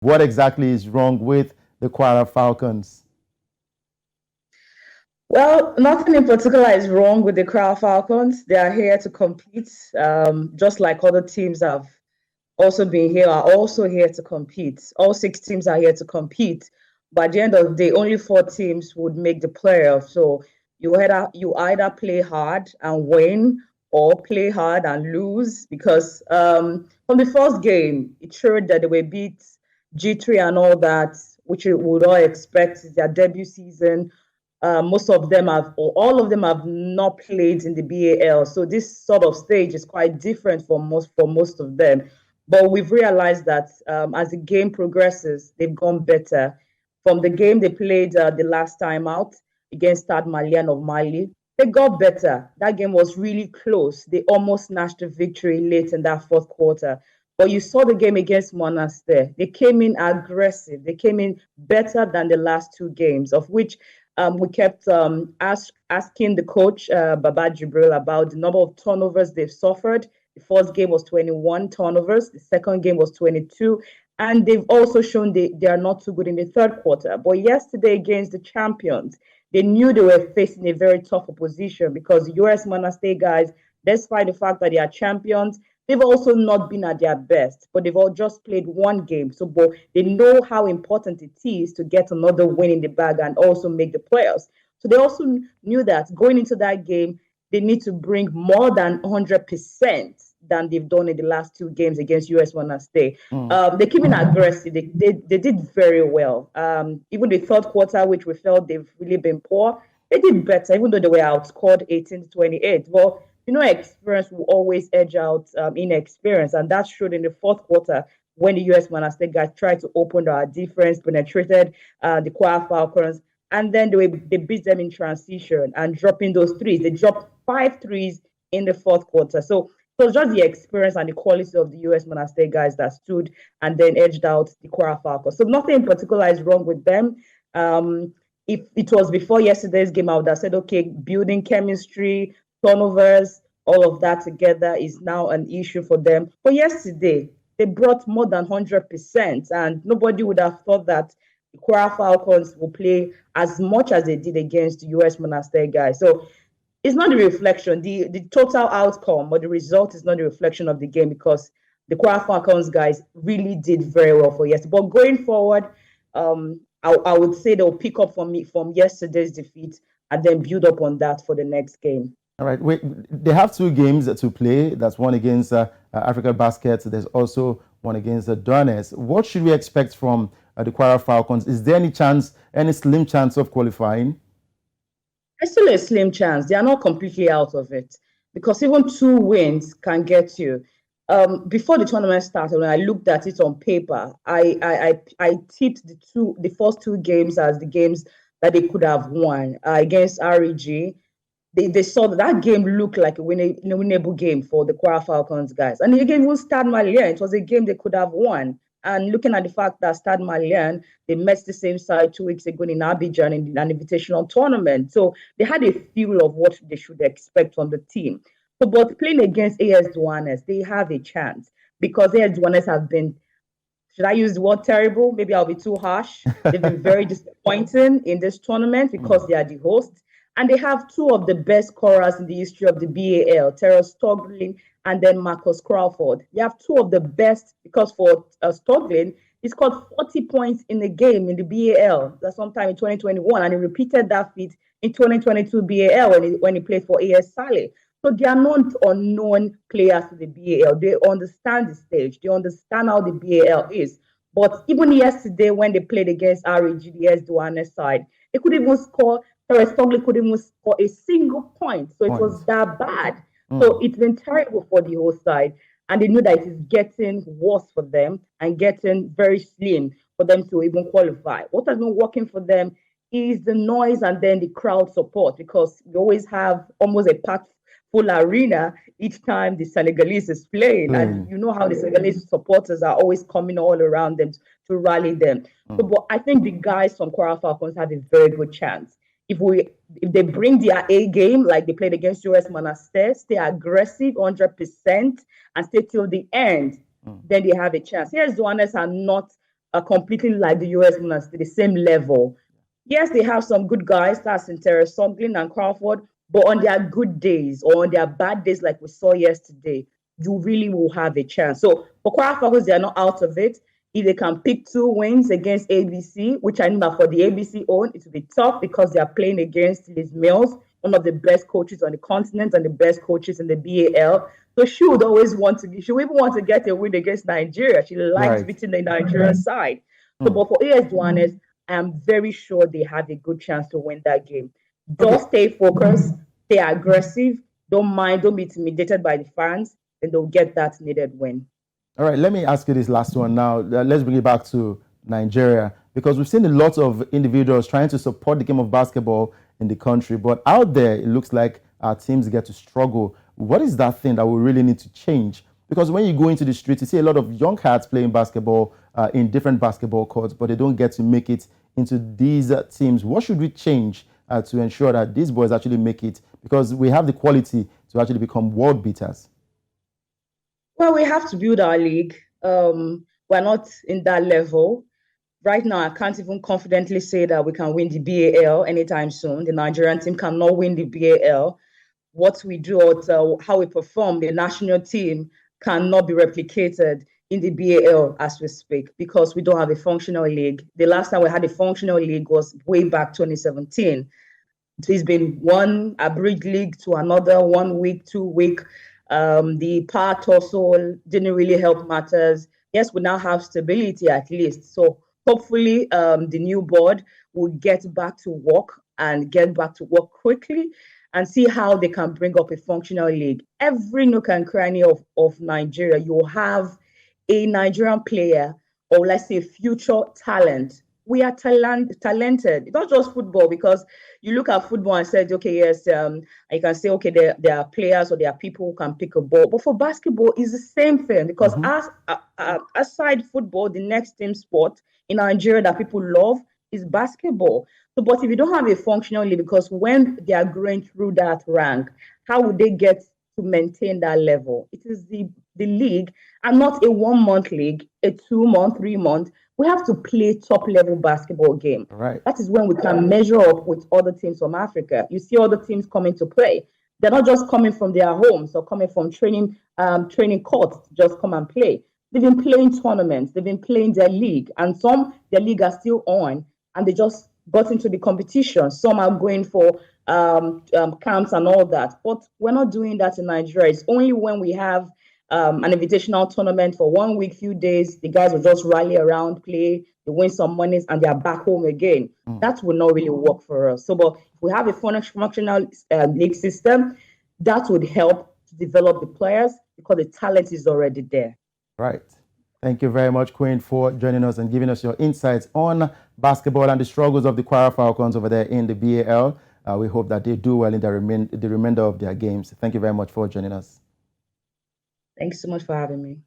What exactly is wrong with the Kwara Falcons? Well, nothing in particular is wrong with the Kwara Falcons. They are here to compete, just like other teams have also been here, are also here to compete. All six teams are here to compete. But at the end of the day, only four teams would make the playoffs. So you either play hard and win or play hard and lose because from the first game, it showed that they were beat G3 and all that, which you would all expect is their debut season. Most of them have, or all of them have not played in the BAL. So this sort of stage is quite different for most of them. But we've realized that as the game progresses, they've gone better. From the game they played the last time out against Stade Malien of Mali, they got better. That game was really close. They almost snatched a victory late in that fourth quarter. But you saw the game against Monastir. They came in aggressive. They came in better than the last two games, of which we kept asking the coach, Baba Jibril, about the number of turnovers they've suffered. The first game was 21 turnovers, the second game was 22, and they've also shown they are not too good in the third quarter. But yesterday against the champions, they knew they were facing a very tough opposition because the US Monastir guys, despite the fact that they are champions, they've also not been at their best, but they've all just played one game. So, but they know how important it is to get another win in the bag and also make the playoffs. So they also knew that going into that game, they need to bring more than 100% than they've done in the last two games against US Monastir. Mm. They came in aggressive. They did very well. Even the third quarter, which we felt they've really been poor, they did better, even though they were outscored 18-28. Well, experience will always edge out inexperience. And that showed in the fourth quarter when the US Monastir guys tried to open our defense, penetrated the Kwara Falcons, and then they beat them in transition and dropping those threes. They dropped 5 threes in the fourth quarter. So it was just the experience and the quality of the US Monastir guys that stood and then edged out the Kwara Falcons. So nothing in particular is wrong with them. If it was before yesterday's game, I would have said, okay, building chemistry, turnovers, all of that together is now an issue for them. But yesterday, they brought more than 100%, and nobody would have thought that the Kwara Falcons will play as much as they did against the US Monastir guys. So it's not the reflection, the total outcome or the result is not the reflection of the game because the Kwara Falcons guys really did very well for yesterday. But going forward, I would say they'll pick up from yesterday's defeat and then build up on that for the next game. All right. Wait, they have two games to play. That's one against Africa Basket. There's also one against Donetsk. What should we expect from the Kwara Falcons? Is there any slim chance of qualifying? There's still a slim chance. They are not completely out of it because even two wins can get you. Before the tournament started, when I looked at it on paper, I tipped the first two games as the games that they could have won against REG. They saw that game looked like a winnable game for the Kwara Falcons guys. And again, even Stade Malien, it was a game they could have won. And looking at the fact that Stade Malien, they met the same side 2 weeks ago in Abidjan in an invitational tournament. So they had a feel of what they should expect from the team. So, but playing against AS Douanes, they have a chance because AS Douanes have been, should I use the word terrible? Maybe I'll be too harsh. They've been very disappointing in this tournament because they are the hosts. And they have two of the best scorers in the history of the BAL, Terrence Stoglin and then Marcus Crawford. They have two of the best because for Stoglin, he scored 40 points in the game in the BAL that's sometime in 2021, and he repeated that feat in 2022 BAL when he played for AS Saleh. So they are not unknown players to the BAL. They understand the stage. They understand how the BAL is. But even yesterday when they played against REG, the S Douanes side, they could even score. Terrence Stoglin couldn't even score a single point. So it was that bad. So it's been terrible for the whole side. And they knew that it is getting worse for them and getting very slim for them to even qualify. What has been working for them is the noise and then the crowd support because we always have almost a packed full arena each time the Senegalese is playing. And you know how the Senegalese supporters are always coming all around them to rally them. So, but I think the guys from Kwara Falcons have a very good chance. If they bring their A game like they played against US Monastir, stay aggressive 100% and stay till the end, then they have a chance. Here's Douanes are not completely like the US Monastir, the same level. Yes, they have some good guys, that's in Terry Sugglin and Crawford, but on their good days or on their bad days, like we saw yesterday, you really will have a chance. So for Kwara Falcons, they are not out of it. If they can pick 2 wins against ABC, which I know that for the ABC own, it will be tough because they are playing against Liz Mills, one of the best coaches on the continent and the best coaches in the BAL. So she would always she would even want to get a win against Nigeria. She likes Right. beating the Nigerian side. So, but for AS Duanes, I am very sure they have a good chance to win that game. Just stay focused, stay aggressive, don't be intimidated by the fans, and they'll get that needed win. All right, let me ask you this last one now. Let's bring it back to Nigeria, because we've seen a lot of individuals trying to support the game of basketball in the country, but out there, it looks like our teams get to struggle. What is that thing that we really need to change? Because when you go into the streets, you see a lot of young cats playing basketball in different basketball courts, but they don't get to make it into these teams. What should we change to ensure that these boys actually make it? Because we have the quality to actually become world beaters. Well, we have to build our league. We're not in that level. Right now, I can't even confidently say that we can win the BAL anytime soon. The Nigerian team cannot win the BAL. What we do, or how we perform, the national team cannot be replicated in the BAL as we speak because we don't have a functional league. The last time we had a functional league was way back 2017. It's been one abridged league to another, 1 week, 2 week. The power tussle didn't really help matters. Yes, we now have stability at least. So hopefully the new board will get back to work and get back to work quickly and see how they can bring up a functional league. Every nook and cranny of Nigeria, you have a Nigerian player or let's say future talent. We are talented. It's not just football because you look at football and said, okay, yes, you can say, okay, there are players or there are people who can pick a ball. But for basketball, it's the same thing because aside football, the next team sport in Nigeria that people love is basketball. So, but if you don't have a functional league, because when they are going through that rank, how would they get to maintain that level? It is the league and not a 1 month league, a 2 month, 3 month. We have to play top level basketball game. Right. That is when we can measure up with other teams from Africa. You see other teams coming to play. They're not just coming from their homes or coming from training courts to just come and play. They've been playing tournaments. They've been playing their league, and their league are still on, and they just got into the competition. Some are going for camps and all that, but we're not doing that in Nigeria. It's only when we have an invitational tournament for 1 week, few days, the guys will just rally around, play, they win some monies, and they're back home again. That will not really work for us. So, but if we have a functional league system, that would help to develop the players because the talent is already there. Right. Thank you very much, Queen, for joining us and giving us your insights on basketball and the struggles of the Kwara Falcons over there in the BAL. We hope that they do well in the remainder of their games. Thank you very much for joining us. Thanks so much for having me.